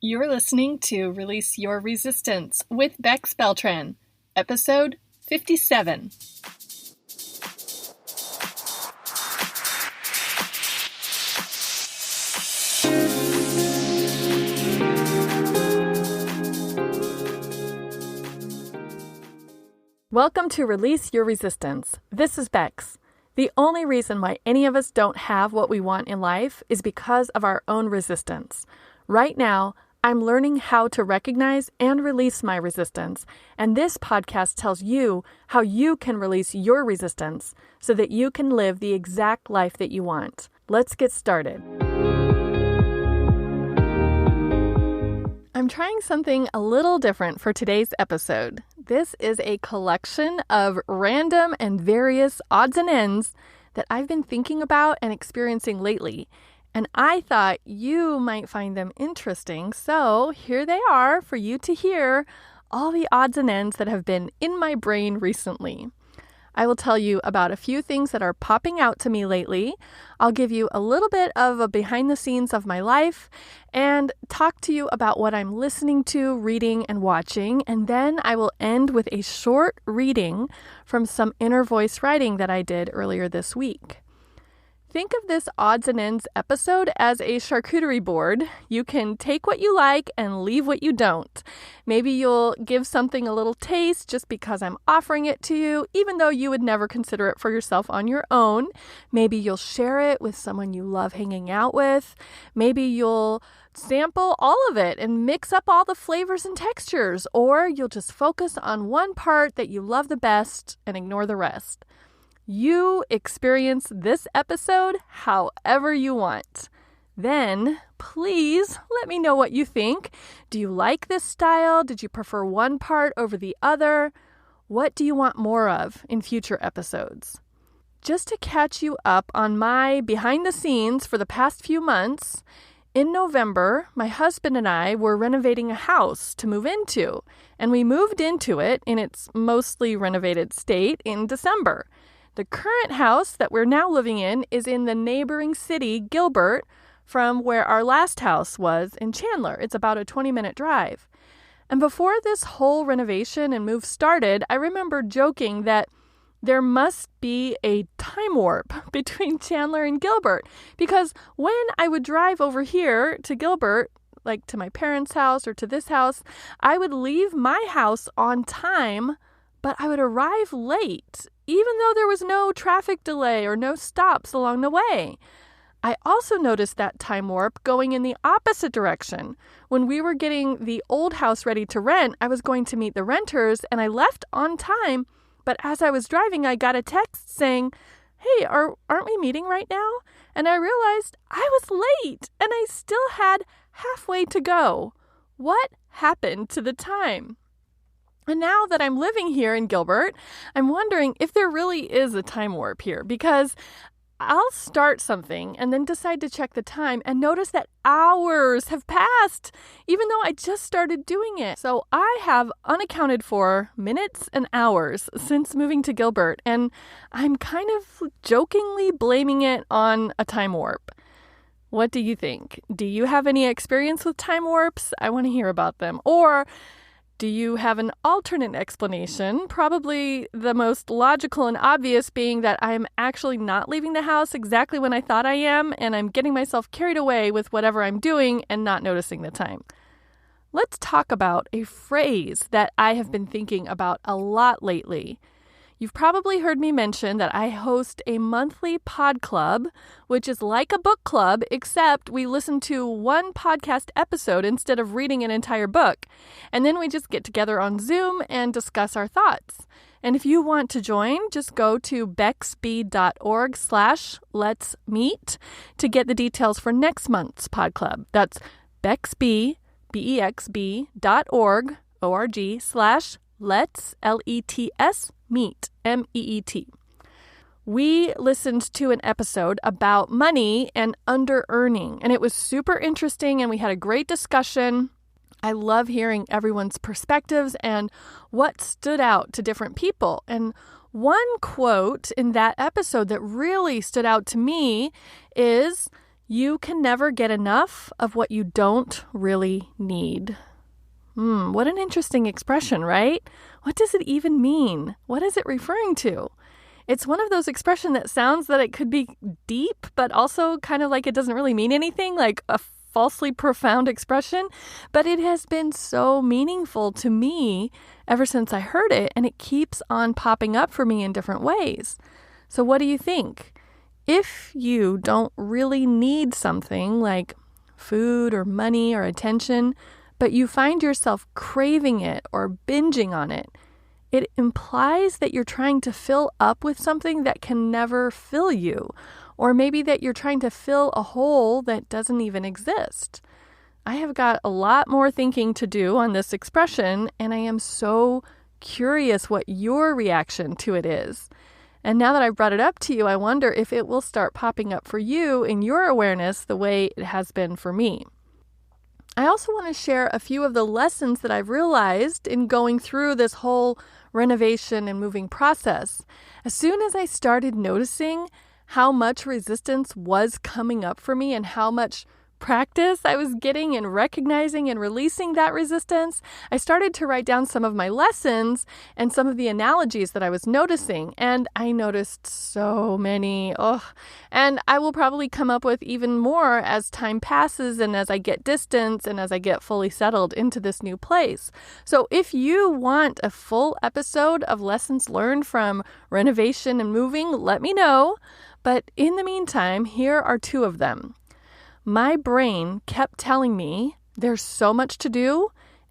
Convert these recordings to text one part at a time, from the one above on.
You're listening to Release Your Resistance with Bex Beltran, episode 57. Welcome to Release Your Resistance. This is Bex. The only reason why any of us don't have what we want in life is because of our own resistance. Right now, I'm learning how to recognize and release my resistance, and this podcast tells you how you can release your resistance so that you can live the exact life that you want. Let's get started. I'm trying something a little different for today's episode. This is a collection of random and various odds and ends that I've been thinking about and experiencing lately. And I thought you might find them interesting, so here they are for you to hear all the odds and ends that have been in my brain recently. I will tell you about a few things that are popping out to me lately. I'll give you a little bit of a behind the scenes of my life and talk to you about what I'm listening to, reading, and watching. And then I will end with a short reading from some inner voice writing that I did earlier this week. Think of this odds and ends episode as a charcuterie board. You can take what you like and leave what you don't. Maybe you'll give something a little taste just because I'm offering it to you, even though you would never consider it for yourself on your own. Maybe you'll share it with someone you love hanging out with. Maybe you'll sample all of it and mix up all the flavors and textures, or you'll just focus on one part that you love the best and ignore the rest. You experience this episode however you want. Then, please let me know what you think. Do you like this style? Did you prefer one part over the other? What do you want more of in future episodes? Just to catch you up on my behind the scenes for the past few months, in November, my husband and I were renovating a house to move into, and we moved into it in its mostly renovated state in December. The current house that we're now living in is in the neighboring city, Gilbert, from where our last house was in Chandler. It's about a 20-minute drive. And before this whole renovation and move started, I remember joking that there must be a time warp between Chandler and Gilbert, because when I would drive over here to Gilbert, like to my parents' house or to this house, I would leave my house on time, but I would arrive late, even though there was no traffic delay or no stops along the way. I also noticed that time warp going in the opposite direction. When we were getting the old house ready to rent, I was going to meet the renters and I left on time, but as I was driving, I got a text saying, "Hey, aren't we meeting right now?" And I realized I was late and I still had halfway to go. What happened to the time? And now that I'm living here in Gilbert, I'm wondering if there really is a time warp here, because I'll start something and then decide to check the time and notice that hours have passed, even though I just started doing it. So I have unaccounted for minutes and hours since moving to Gilbert, and I'm kind of jokingly blaming it on a time warp. What do you think? Do you have any experience with time warps? I want to hear about them. Or do you have an alternate explanation? Probably the most logical and obvious being that I'm actually not leaving the house exactly when I thought I am, and I'm getting myself carried away with whatever I'm doing and not noticing the time. Let's talk about a phrase that I have been thinking about a lot lately. You've probably heard me mention that I host a monthly pod club, which is like a book club, except we listen to one podcast episode instead of reading an entire book. And then we just get together on Zoom and discuss our thoughts. And if you want to join, just go to bexb.org/let's meet to get the details for next month's pod club. That's bexb.org/let's, L-E-T-S, meet, M-E-E-T. We listened to an episode about money and under-earning, and it was super interesting, and we had a great discussion. I love hearing everyone's perspectives and what stood out to different people. And one quote in that episode that really stood out to me is, You can never get enough of what you don't really need. What an interesting expression, right? What does it even mean? What is it referring to? It's one of those expressions that sounds that it could be deep, but also kind of like it doesn't really mean anything, like a falsely profound expression. But it has been so meaningful to me ever since I heard it, and it keeps on popping up for me in different ways. So what do you think? If you don't really need something like food or money or attention, but you find yourself craving it or binging on it, it implies that you're trying to fill up with something that can never fill you, or maybe that you're trying to fill a hole that doesn't even exist. I have got a lot more thinking to do on this expression, and I am so curious what your reaction to it is. And now that I've brought it up to you, I wonder if it will start popping up for you in your awareness the way it has been for me. I also want to share a few of the lessons that I've realized in going through this whole renovation and moving process. As soon as I started noticing how much resistance was coming up for me and how much practice I was getting in recognizing and releasing that resistance, I started to write down some of my lessons and some of the analogies that I was noticing, and I noticed so many. And I will probably come up with even more as time passes and as I get distance and as I get fully settled into this new place. So if you want a full episode of lessons learned from renovation and moving, let me know. But in the meantime, here are two of them. My brain kept telling me there's so much to do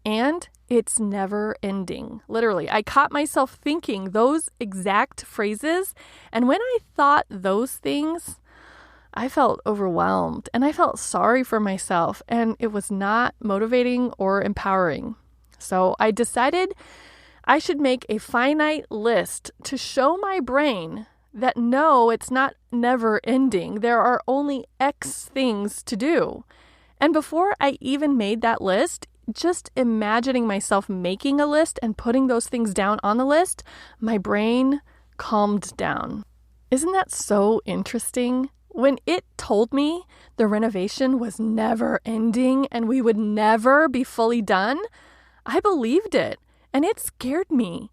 and it's never ending. Literally, I caught myself thinking those exact phrases. And when I thought those things, I felt overwhelmed and I felt sorry for myself, and it was not motivating or empowering. So I decided I should make a finite list to show my brain that no, it's not never ending. There are only X things to do. And before I even made that list, just imagining myself making a list and putting those things down on the list, my brain calmed down. Isn't that so interesting? When it told me the renovation was never ending and we would never be fully done, I believed it, and it scared me.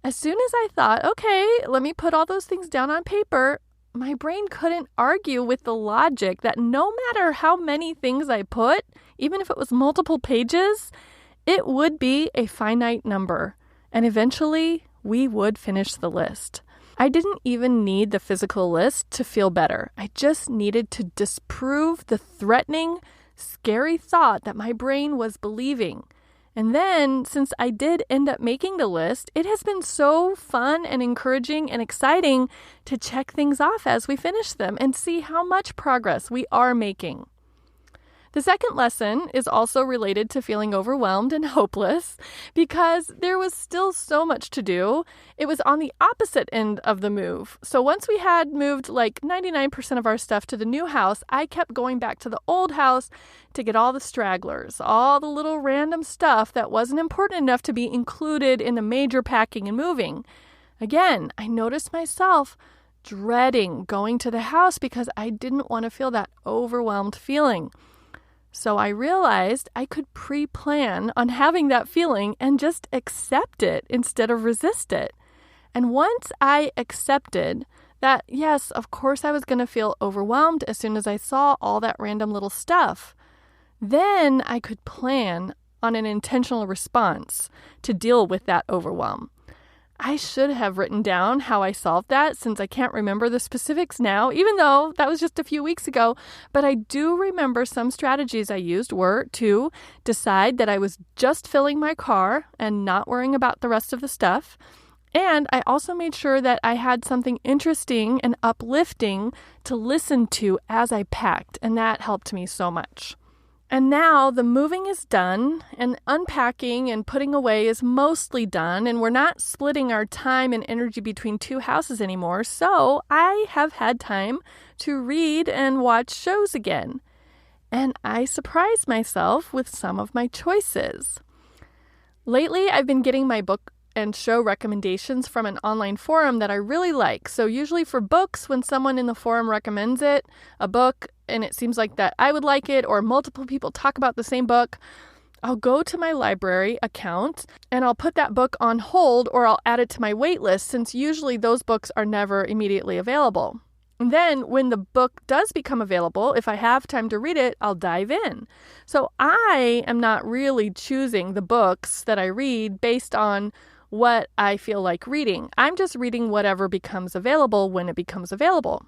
As soon as I thought, okay, let me put all those things down on paper, my brain couldn't argue with the logic that no matter how many things I put, even if it was multiple pages, it would be a finite number. And eventually, we would finish the list. I didn't even need the physical list to feel better. I just needed to disprove the threatening, scary thought that my brain was believing. And then, since I did end up making the list, it has been so fun and encouraging and exciting to check things off as we finish them and see how much progress we are making. The second lesson is also related to feeling overwhelmed and hopeless because there was still so much to do. It was on the opposite end of the move. So once we had moved like 99% of our stuff to the new house, I kept going back to the old house to get all the stragglers, all the little random stuff that wasn't important enough to be included in the major packing and moving. Again, I noticed myself dreading going to the house because I didn't want to feel that overwhelmed feeling. So I realized I could pre-plan on having that feeling and just accept it instead of resist it. And once I accepted that, yes, of course I was going to feel overwhelmed as soon as I saw all that random little stuff, then I could plan on an intentional response to deal with that overwhelm. I should have written down how I solved that since I can't remember the specifics now, even though that was just a few weeks ago. But I do remember some strategies I used were to decide that I was just filling my car and not worrying about the rest of the stuff. And I also made sure that I had something interesting and uplifting to listen to as I packed, and that helped me so much. And now the moving is done and unpacking and putting away is mostly done, and we're not splitting our time and energy between two houses anymore. So I have had time to read and watch shows again. And I surprised myself with some of my choices. Lately, I've been getting my book and show recommendations from an online forum that I really like. So usually for books, when someone in the forum recommends it, a book, and it seems like that I would like it, or multiple people talk about the same book, I'll go to my library account and I'll put that book on hold, or I'll add it to my wait list, since usually those books are never immediately available. And then when the book does become available, if I have time to read it, I'll dive in. So I am not really choosing the books that I read based on what I feel like reading. I'm just reading whatever becomes available when it becomes available.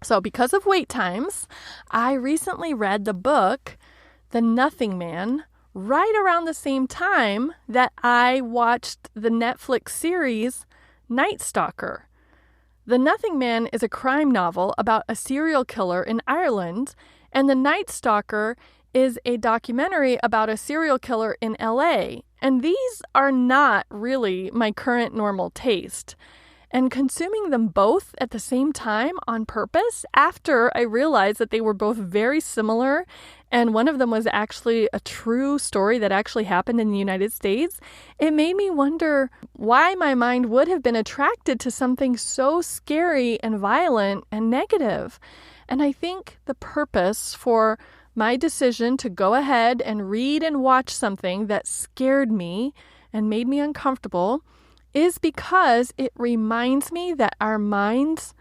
So because of wait times, I recently read the book, The Nothing Man, right around the same time that I watched the Netflix series Night Stalker. The Nothing Man is a crime novel about a serial killer in Ireland, and The Night Stalker is a documentary about a serial killer in LA. And these are not really my current normal taste. And consuming them both at the same time on purpose, after I realized that they were both very similar, and one of them was actually a true story that actually happened in the United States, it made me wonder why my mind would have been attracted to something so scary and violent and negative. And I think the purpose for my decision to go ahead and read and watch something that scared me and made me uncomfortable is because it reminds me that our minds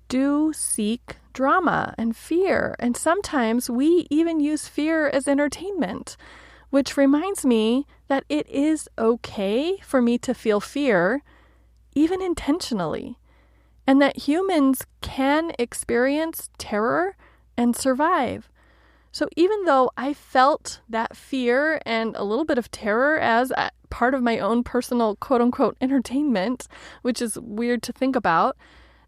do seek drama and fear. And sometimes we even use fear as entertainment, which reminds me that it is okay for me to feel fear, even intentionally, and that humans can experience terror and survive. So even though I felt that fear and a little bit of terror as part of my own personal quote-unquote entertainment, which is weird to think about,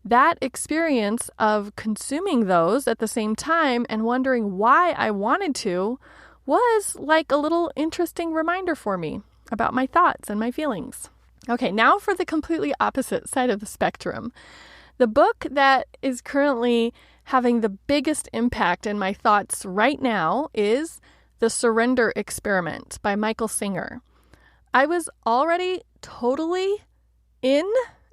that experience of consuming those at the same time and wondering why I wanted to was like a little interesting reminder for me about my thoughts and my feelings. Okay, now for the completely opposite side of the spectrum. The book that is currently having the biggest impact in my thoughts right now is The Surrender Experiment by Michael Singer. I was already totally in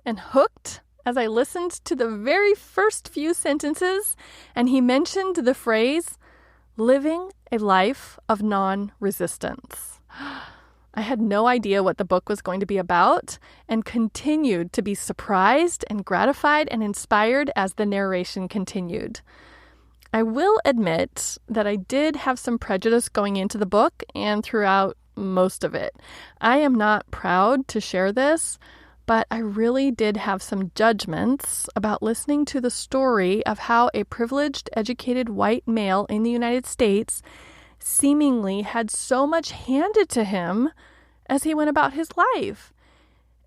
and hooked as I listened to the very first few sentences, and he mentioned the phrase, living a life of non-resistance. I had no idea what the book was going to be about and continued to be surprised and gratified and inspired as the narration continued. I will admit that I did have some prejudice going into the book and throughout most of it. I am not proud to share this, but I really did have some judgments about listening to the story of how a privileged, educated white male in the United States seemingly had so much handed to him as he went about his life.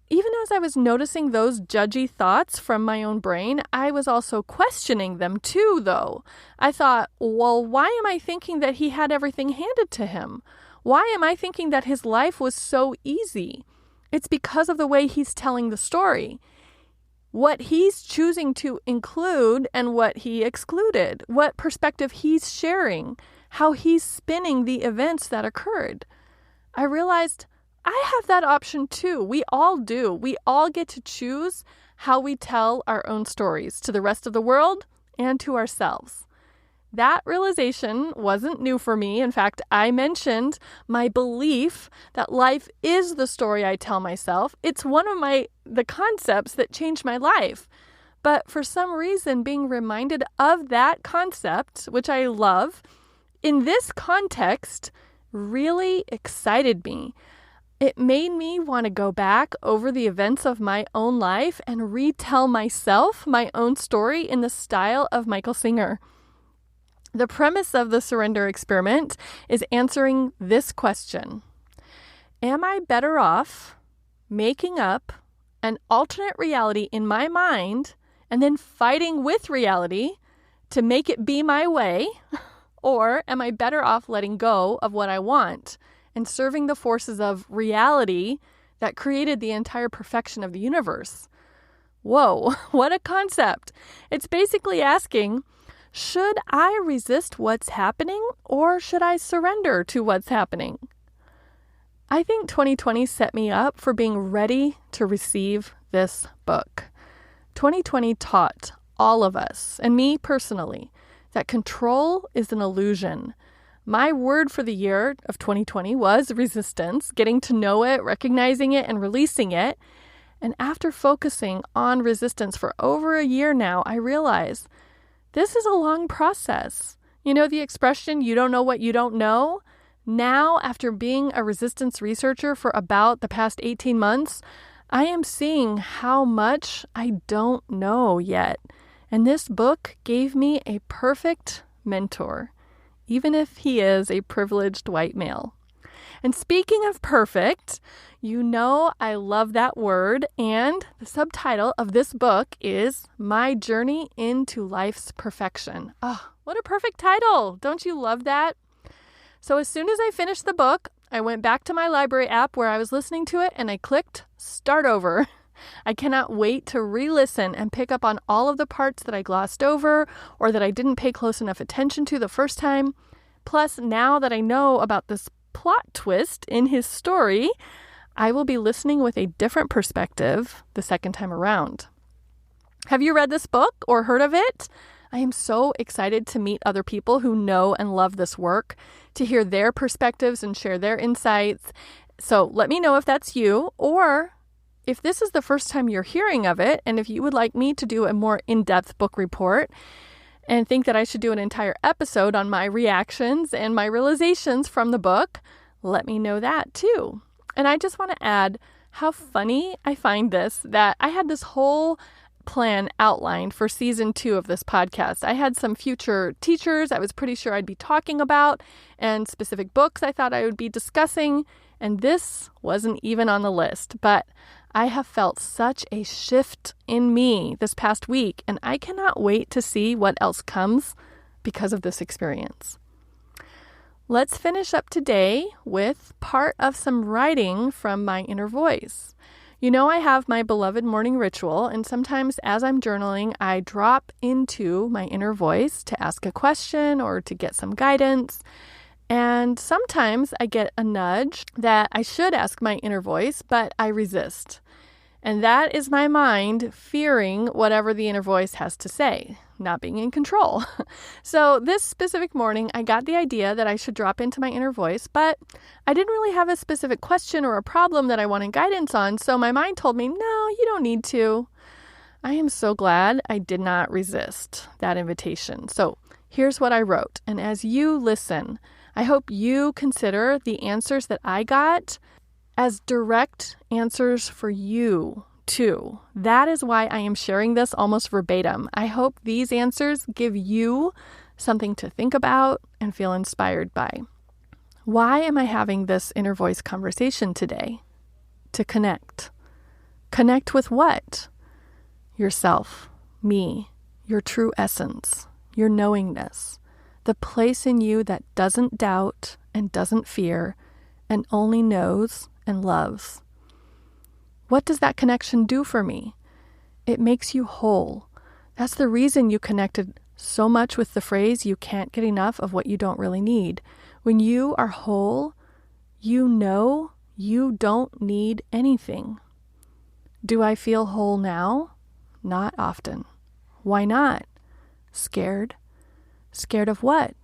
Even as I was noticing those judgy thoughts from my own brain, I was also questioning them too, though. I thought, well, why am I thinking that he had everything handed to him? Why am I thinking that his life was so easy? It's because of the way he's telling the story. What he's choosing to include and what he excluded, what perspective he's sharing, how he's spinning the events that occurred. I realized I have that option too. We all do. We all get to choose how we tell our own stories to the rest of the world and to ourselves. That realization wasn't new for me. In fact, I mentioned my belief that life is the story I tell myself. It's one of the concepts that changed my life. But for some reason, being reminded of that concept, which I love, in this context, really excited me. It made me want to go back over the events of my own life and retell myself my own story in the style of Michael Singer. The premise of the Surrender Experiment is answering this question. Am I better off making up an alternate reality in my mind and then fighting with reality to make it be my way? Or am I better off letting go of what I want and serving the forces of reality that created the entire perfection of the universe? Whoa, what a concept. It's basically asking, should I resist what's happening or should I surrender to what's happening? I think 2020 set me up for being ready to receive this book. 2020 taught all of us, and me personally, that control is an illusion. My word for the year of 2020 was resistance, getting to know it, recognizing it, and releasing it. And after focusing on resistance for over a year now, I realize this is a long process. You know the expression, you don't know what you don't know? Now, after being a resistance researcher for about the past 18 months, I am seeing how much I don't know yet. And this book gave me a perfect mentor, even if he is a privileged white male. And speaking of perfect, you know I love that word, and the subtitle of this book is My Journey into Life's Perfection. Oh, what a perfect title! Don't you love that? So as soon as I finished the book, I went back to my library app where I was listening to it, and I clicked Start Over. I cannot wait to re-listen and pick up on all of the parts that I glossed over or that I didn't pay close enough attention to the first time. Plus, now that I know about this plot twist in his story, I will be listening with a different perspective the second time around. Have you read this book or heard of it? I am so excited to meet other people who know and love this work, to hear their perspectives and share their insights. So let me know if that's you, or if this is the first time you're hearing of it, and if you would like me to do a more in-depth book report and think that I should do an entire episode on my reactions and my realizations from the book, let me know that too. And I just want to add how funny I find this, that I had this whole plan outlined for season 2 of this podcast. I had some future teachers I was pretty sure I'd be talking about and specific books I thought I would be discussing, and this wasn't even on the list. But I have felt such a shift in me this past week, and I cannot wait to see what else comes because of this experience. Let's finish up today with part of some writing from my inner voice. You know, I have my beloved morning ritual, and sometimes as I'm journaling, I drop into my inner voice to ask a question or to get some guidance. And sometimes I get a nudge that I should ask my inner voice, but I resist. And that is my mind fearing whatever the inner voice has to say, not being in control. So this specific morning, I got the idea that I should drop into my inner voice, but I didn't really have a specific question or a problem that I wanted guidance on. So my mind told me, no, you don't need to. I am so glad I did not resist that invitation. So here's what I wrote. And as you listen, I hope you consider the answers that I got as direct answers for you, too. That is why I am sharing this almost verbatim. I hope these answers give you something to think about and feel inspired by. Why am I having this inner voice conversation today? To connect. Connect with what? Yourself, me, your true essence, your knowingness, the place in you that doesn't doubt and doesn't fear and only knows and loves. What does that connection do for me? It makes you whole. That's the reason you connected so much with the phrase, you can't get enough of what you don't really need. When you are whole, you know you don't need anything. Do I feel whole now? Not often. Why not? Scared. Scared of what?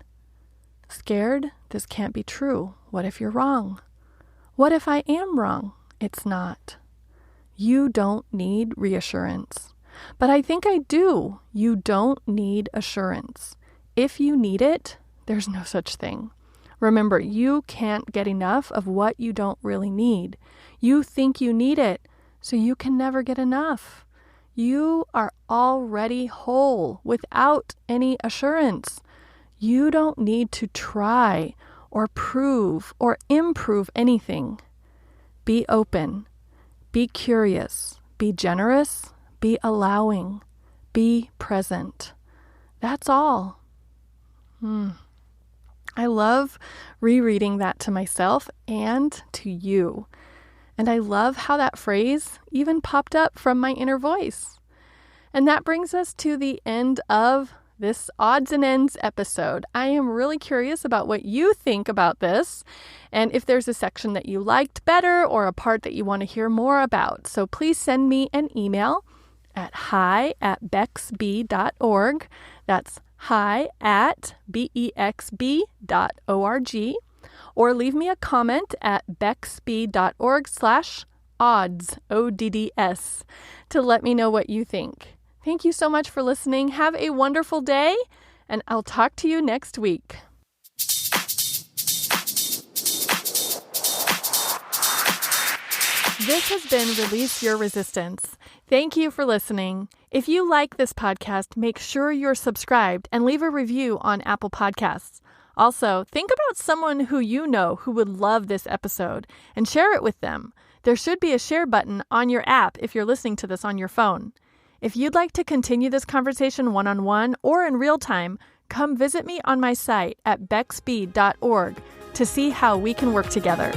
Scared this can't be true. What if you're wrong? What if I am wrong? It's not. You don't need reassurance. But I think I do. You don't need assurance. If you need it, there's no such thing. Remember, you can't get enough of what you don't really need. You think you need it, so you can never get enough. You are already whole without any assurance. You don't need to try or prove or improve anything. Be open. Be curious. Be generous. Be allowing. Be present. That's all. I love rereading that to myself and to you. And I love how that phrase even popped up from my inner voice. And that brings us to the end of this Odds and Ends episode. I am really curious about what you think about this and if there's a section that you liked better or a part that you want to hear more about. So please send me an email at hi@bexb.org. That's hi@bexb.org. Or leave me a comment at bexb.org/odds, ODDS, to let me know what you think. Thank you so much for listening. Have a wonderful day, and I'll talk to you next week. This has been Release Your Resistance. Thank you for listening. If you like this podcast, make sure you're subscribed and leave a review on Apple Podcasts. Also, think about someone who you know who would love this episode and share it with them. There should be a share button on your app if you're listening to this on your phone. If you'd like to continue this conversation one-on-one or in real time, come visit me on my site at bexb.org to see how we can work together.